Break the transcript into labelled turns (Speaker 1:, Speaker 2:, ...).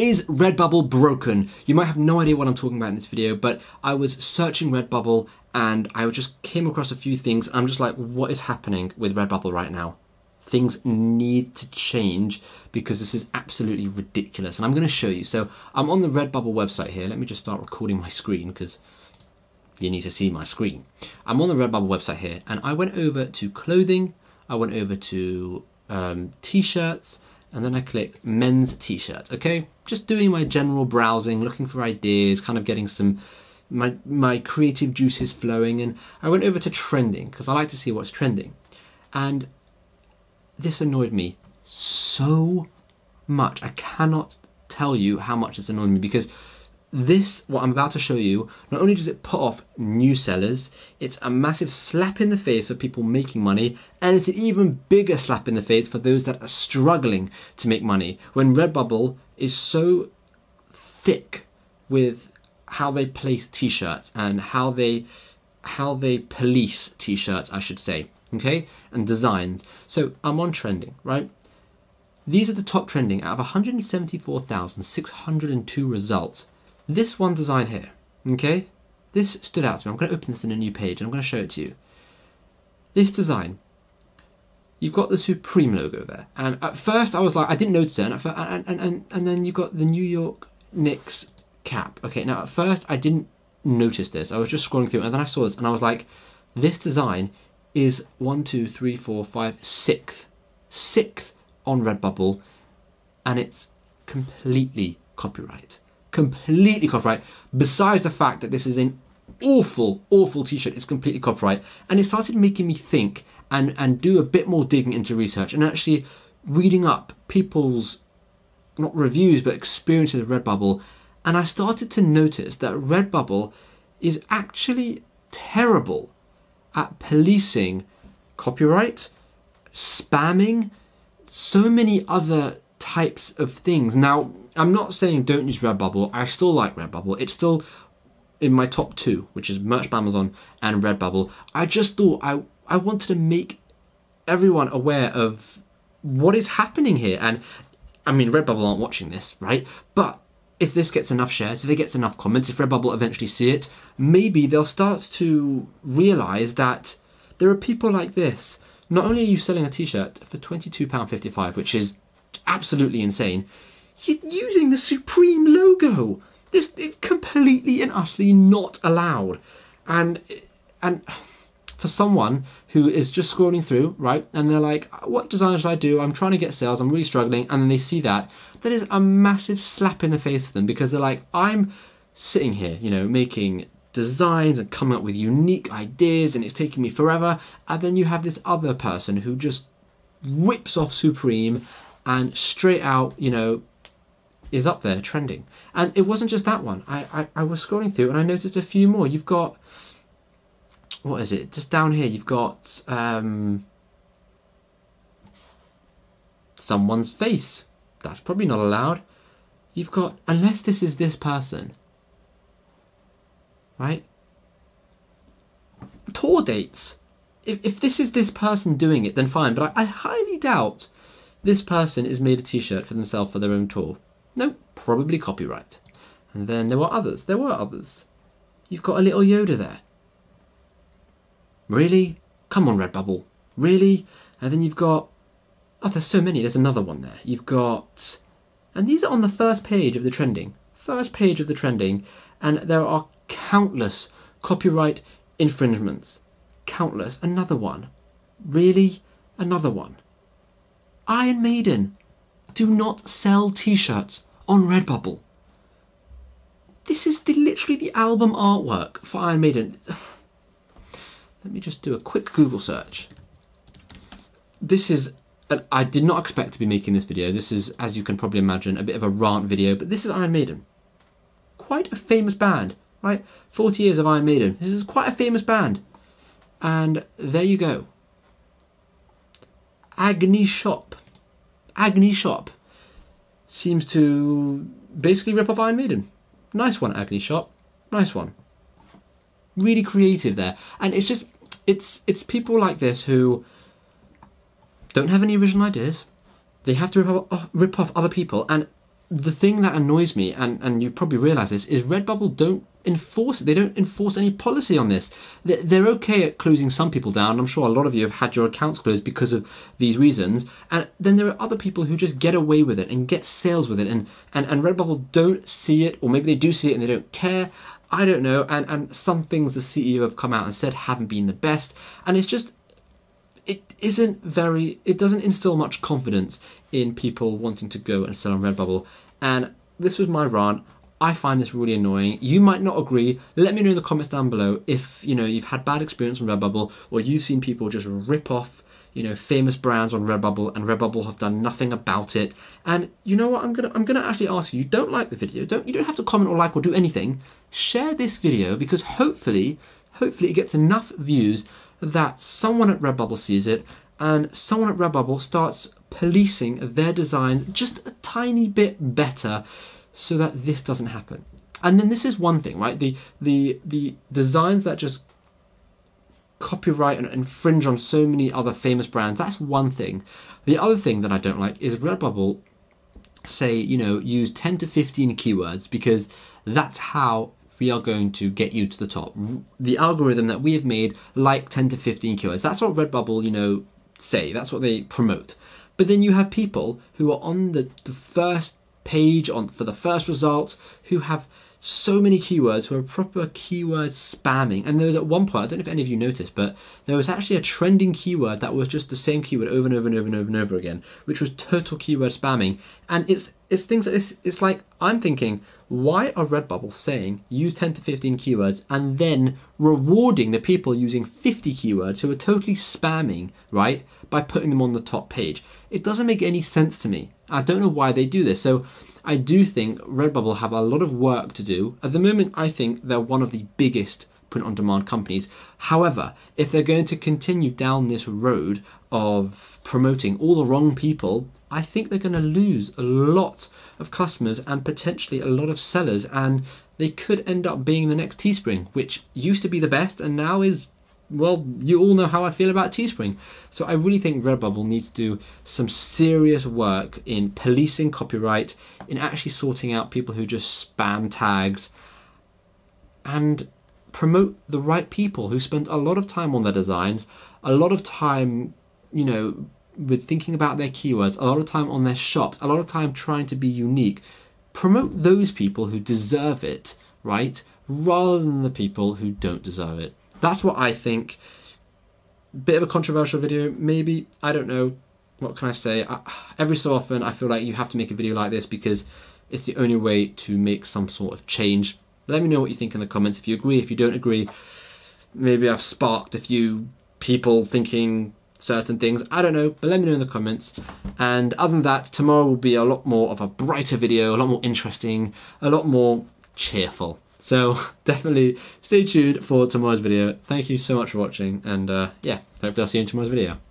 Speaker 1: Is Redbubble broken? You might have no idea what I'm talking about in this video, but I was searching Redbubble and I just came across a few things. I'm just like, what is happening with Redbubble right now? Things need to change because this is absolutely ridiculous. And I'm going to show you. So I'm on the Redbubble website here. Let me just start recording my screen because you need to see my screen. I'm on the Redbubble website here and I went over to clothing. I went over to t-shirts, and then I clicked men's t-shirts, okay? Just doing my general browsing, looking for ideas, kind of getting some, my creative juices flowing, and I went over to trending, because I like to see what's trending. And this annoyed me so much. I cannot tell you how much it's annoyed me, because this, what I'm about to show you, not only does it put off new sellers, it's a massive slap in the face for people making money, and it's an even bigger slap in the face for those that are struggling to make money. When Redbubble is so thick with how they place t-shirts and how they police t-shirts, I should say, okay, and designs. So I'm on trending, right? These are the top trending out of 174,602 results. This one design here, okay, this stood out to me. I'm going to open this in a new page and I'm going to show it to you. This design, you've got the Supreme logo there, and at first I was like, I didn't notice it, and then you've got the New York Knicks cap. Okay, now at first I didn't notice this. I was just scrolling through, and then I saw this, and I was like, this design is 1, 2, 3, 4, 5, sixth on Redbubble, and it's completely copyright. Completely copyright, besides the fact that this is an awful t-shirt. It's completely copyright, and it started making me think and do a bit more digging into research and actually reading up people's, not reviews, but experiences of Redbubble, and I started to notice that Redbubble is actually terrible at policing copyright, spamming, so many other types of things. Now, I'm not saying don't use Redbubble. I still like Redbubble. It's still in my top 2, which is Merch by Amazon and Redbubble. I just thought I wanted to make everyone aware of what is happening here. And I mean, Redbubble aren't watching this, right? But if this gets enough shares, if it gets enough comments, if Redbubble eventually see it, maybe they'll start to realize that there are people like this. Not only are you selling a t-shirt for £22.55, which is absolutely insane, you're using the Supreme logo. This is completely and utterly not allowed. And for someone who is just scrolling through, right, and they're like, what design should I do? I'm trying to get sales, I'm really struggling, and then they see that is a massive slap in the face for them, because they're like, I'm sitting here, you know, making designs and coming up with unique ideas, and it's taking me forever, and then you have this other person who just whips off Supreme and straight out, you know, is up there trending. And it wasn't just that one. I was scrolling through and I noticed a few more. You've got, what is it? Just down here, you've got someone's face. That's probably not allowed. You've got, unless this is this person, right? Tour dates. If this is this person doing it, then fine. But I highly doubt this person has made a t-shirt for themselves for their own tour. No, probably copyright. And then there were others. You've got a little Yoda there. Really? Come on, Redbubble. Really? And then you've got, oh, there's so many. There's another one there. You've got, and these are on the first page of the trending. And there are countless copyright infringements. Countless. Another one. Really? Another one. Iron Maiden do not sell t-shirts on Redbubble. This is literally the album artwork for Iron Maiden. Let me just do a quick Google search. This is, I did not expect to be making this video. This is, as you can probably imagine, a bit of a rant video, but this is Iron Maiden. Quite a famous band, right? 40 years of Iron Maiden. This is quite a famous band. And there you go. Agony Shop seems to basically rip off Iron Maiden. Nice one, Agony Shop. Nice one. Really creative there. And it's just, it's people like this who don't have any original ideas. They have to rip off other people. And the thing that annoys me, and you probably realise this, is Redbubble don't enforce it. They don't enforce any policy on this. They're okay at closing some people down. I'm sure a lot of you have had your accounts closed because of these reasons. And then there are other people who just get away with it and get sales with it. And Redbubble don't see it, or maybe they do see it and they don't care. I don't know. And some things the CEO have come out and said haven't been the best. And it's just, it doesn't instill much confidence in people wanting to go and sell on Redbubble. And this was my rant. I find this really annoying. You might not agree. Let me know in the comments down below if, you know, you've had bad experience on Redbubble, or you've seen people just rip off, you know, famous brands on Redbubble, and Redbubble have done nothing about it. And you know what? I'm gonna actually ask you. You don't like the video? You don't have to comment or like or do anything. Share this video, because hopefully it gets enough views that someone at Redbubble sees it, and someone at Redbubble starts policing their designs just a tiny bit better, so that this doesn't happen. And then this is one thing, right? The designs that just copyright and infringe on so many other famous brands, that's one thing. The other thing that I don't like is Redbubble say, you know, use 10 to 15 keywords, because that's how we are going to get you to the top. The algorithm that we have made, like 10 to 15 keywords. That's what Redbubble, you know, say. That's what they promote. But then you have people who are on the first page for the first results, who have so many keywords, who are proper keyword spamming. And there was at one point, I don't know if any of you noticed, but there was actually a trending keyword that was just the same keyword over and over and over and over and over again, which was total keyword spamming. And it's things like this. It's like, I'm thinking, why are Redbubble saying use 10 to 15 keywords and then rewarding the people using 50 keywords who are totally spamming, right, by putting them on the top page? It doesn't make any sense to me. I don't know why they do this. So I do think Redbubble have a lot of work to do. At the moment, I think they're one of the biggest print-on-demand companies. However, if they're going to continue down this road of promoting all the wrong people, I think they're going to lose a lot of customers and potentially a lot of sellers, and they could end up being the next Teespring, which used to be the best and now is, well, you all know how I feel about Teespring. So I really think Redbubble needs to do some serious work in policing copyright, in actually sorting out people who just spam tags, and promote the right people who spend a lot of time on their designs, a lot of time, you know, with thinking about their keywords, a lot of time on their shops, a lot of time trying to be unique. Promote those people who deserve it, right? Rather than the people who don't deserve it. That's what I think. Bit of a controversial video, maybe. I don't know. What can I say? Every so often, I feel like you have to make a video like this because it's the only way to make some sort of change. Let me know what you think in the comments. If you agree, if you don't agree, maybe I've sparked a few people thinking certain things. I don't know, but let me know in the comments. And other than that, tomorrow will be a lot more of a brighter video, a lot more interesting, a lot more cheerful. So definitely stay tuned for tomorrow's video. Thank you so much for watching, and yeah, hopefully I'll see you in tomorrow's video.